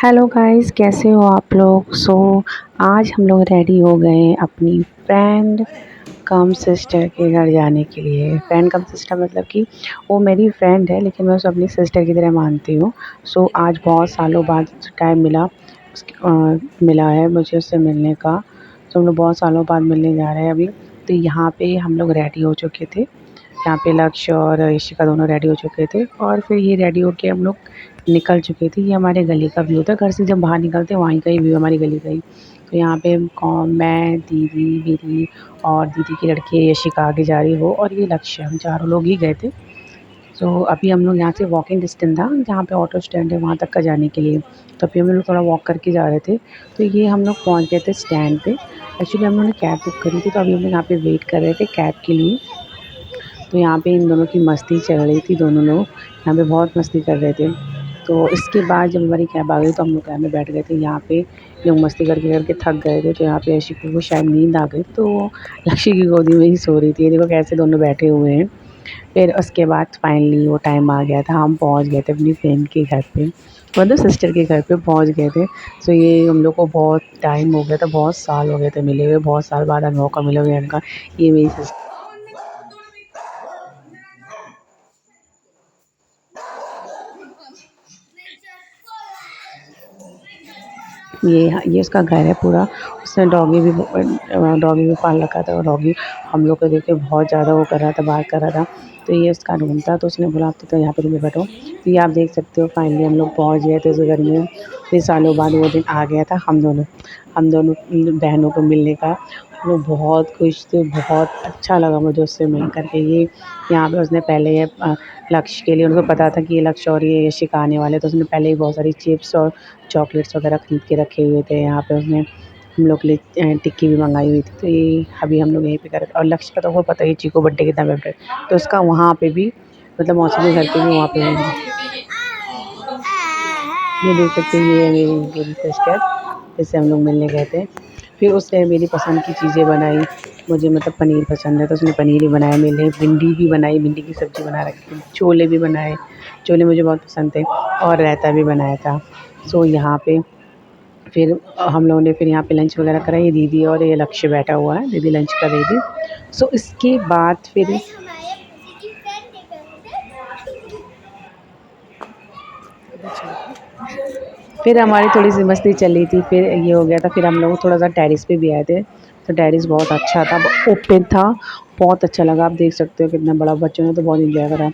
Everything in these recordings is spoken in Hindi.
हेलो गाइस, कैसे हो आप लोग। आज हम लोग रेडी हो गए हैं अपनी फ्रेंड कम सिस्टर के घर जाने के लिए। फ्रेंड कम सिस्टर मतलब कि वो मेरी फ्रेंड है, लेकिन मैं उसे अपनी सिस्टर की तरह मानती हूँ। आज बहुत सालों बाद टाइम मिला है मुझे उससे मिलने का। हम लोग बहुत सालों बाद मिलने जा रहे हैं अभी। तो यहाँ पे हम लोग रेडी हो चुके थे। यहाँ पे लक्ष्य और ऋषिका दोनों रेडी हो चुके थे और फिर ये रेडी होके हम लोग निकल चुके थे। ये हमारे गली का व्यू था। घर से जब बाहर निकलते वहीं का ही व्यू हमारी गली का ही। तो यहाँ पे मैं, दीदी मेरी और दीदी की लड़की यशिका आगे जा रही वो, और ये लक्ष्य, हम चारों लोग ही गए थे। अभी हम लोग यहाँ से वॉकिंग डिस्टेंस था जहाँ पे ऑटो स्टैंड है वहाँ तक का जाने के लिए। तो अभी हम लोग थोड़ा वॉक करके जा रहे थे। तो ये हम लोग पहुँच गए थे स्टैंड पे। एक्चुअली हम लोगों ने कैब बुक करी थी, तो अभी हम लोग यहाँ पे वेट कर रहे थे कैब के लिए। तो यहाँ पे इन दोनों की मस्ती चल रही थी। दोनों लोग यहाँ पे बहुत मस्ती कर रहे थे। तो इसके बाद जब हमारी कैब आ गई तो हम लोग कैब में बैठ गए थे। यहाँ पे लोग मस्ती करके करके थक गए थे, तो यहाँ पे यशिका को शायद नींद आ गई, तो वो लक्ष्य की गोदी में ही सो रही थी। ये देखो कैसे दोनों बैठे हुए हैं। फिर उसके बाद फाइनली वो टाइम आ गया था, हम पहुँच गए थे अपनी फ्रेंड के घर पे, मतलब सिस्टर के घर पे पहुँच गए थे। ये हम लोग को बहुत टाइम हो गया था, बहुत साल हो गए थे मिले हुए, बहुत साल बाद आज मौका मिला मिलने का। ये मेरी सिस्टर, ये उसका घर है पूरा। उसने डॉगी भी पाल रखा था, और डॉगी हम लोग को देख के बहुत ज़्यादा वो कर रहा था, बात कर रहा था। तो ये उसका रूम था, तो उसने बोला तो यहाँ पे रूम में बैठो। तो ये आप देख सकते हो फाइनली हम लोग पहुँच गए थे उस घर में। फिर सालों बाद वो दिन आ गया था हम दोनों बहनों को मिलने का। हम लोग बहुत खुश थे, बहुत अच्छा लगा मुझे उससे मिल कर के। ये यहाँ पे उसने पहले लक्ष्य के लिए, उनको पता था कि ये लक्ष्य और ये यशिका आने वाले, तो उसने पहले ही बहुत सारी चिप्स और चॉकलेट्स वगैरह ख़रीद के रखे हुए थे। यहाँ पे उसने हम लोग के लिए टिक्की भी मंगाई हुई थी। तो ये अभी हम लोग यहीं पे कर रहे थे। और लक्ष्य का तो वो पता ही है, चीकू बर्थडे कितना फेवरेट, तो उसका वहाँ पे भी, मतलब मौसी के घर पे भी वहाँ पे ये देख सकते हैं, ये है मेरी सिस्टर, जिससे हम लोग मिलने गए थे। फिर उसने मेरी पसंद की चीज़ें बनाई। मुझे मतलब पनीर पसंद है, तो उसने पनीर ही बनाया मेरे लिए। भिंडी भी बनाई, भिंडी की सब्ज़ी बना रखी, छोले भी बनाए, छोले मुझे बहुत पसंद थे, और रायता भी बनाया था। यहाँ पे फिर हम लोगों ने फिर यहाँ पे लंच वगैरह करा। ये दीदी और ये लक्ष्य बैठा हुआ है, दीदी लंच कर रही थी। इसके बाद फिर हमारी थोड़ी सी मस्ती चली थी। फिर ये हो गया था, फिर हम लोग थोड़ा सा टेरेस पे भी आए थे। तो टेरेस बहुत अच्छा था, ओपन था, बहुत अच्छा लगा। आप देख सकते हो कितना बड़ा, बच्चों ने तो बहुत इंजॉय करा।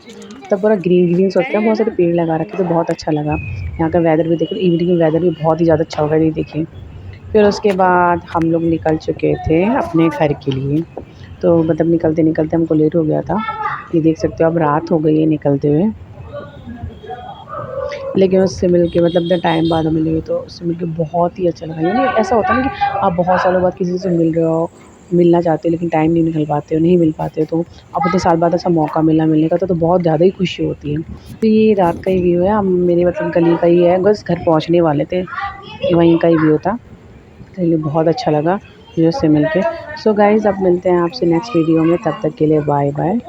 तब पूरा ग्रीन ग्रीन सोचते हैं, बहुत सारे पेड़ लगा रखे, तो बहुत अच्छा लगा। यहाँ का वेदर भी देखिए, इवनिंग में वेदर भी बहुत ही ज़्यादा अच्छा होगा, ये देखिए। फिर उसके बाद हम लोग निकल चुके थे अपने घर के लिए। तो मतलब निकलते निकलते हमको लेट हो गया था। ये देख सकते हो, अब रात हो गई है निकलते हुए। लेकिन उससे मिल के, मतलब इतने टाइम बाद मिली हुई, तो उससे मिल के बहुत ही अच्छा लगा। यानी ऐसा होता है ना कि आप बहुत सालों बाद किसी से मिल रहे हो, मिलना चाहते हो, लेकिन टाइम नहीं निकल पाते हो, नहीं मिल पाते हो। तो अब इतने साल बाद ऐसा मौका मिला मिलने का, तो बहुत ज़्यादा ही खुशी होती है। तो ये रात का ही व्यू है, हम मेरे मतलब गली का ही है, बस घर पहुँचने वाले थे, वहीं का ही व्यू था। तो ये बहुत अच्छा लगा मुझे उससे मिल के। गाइज़, अब मिलते हैं आपसे नेक्स्ट वीडियो में, तब तक के लिए बाय बाय।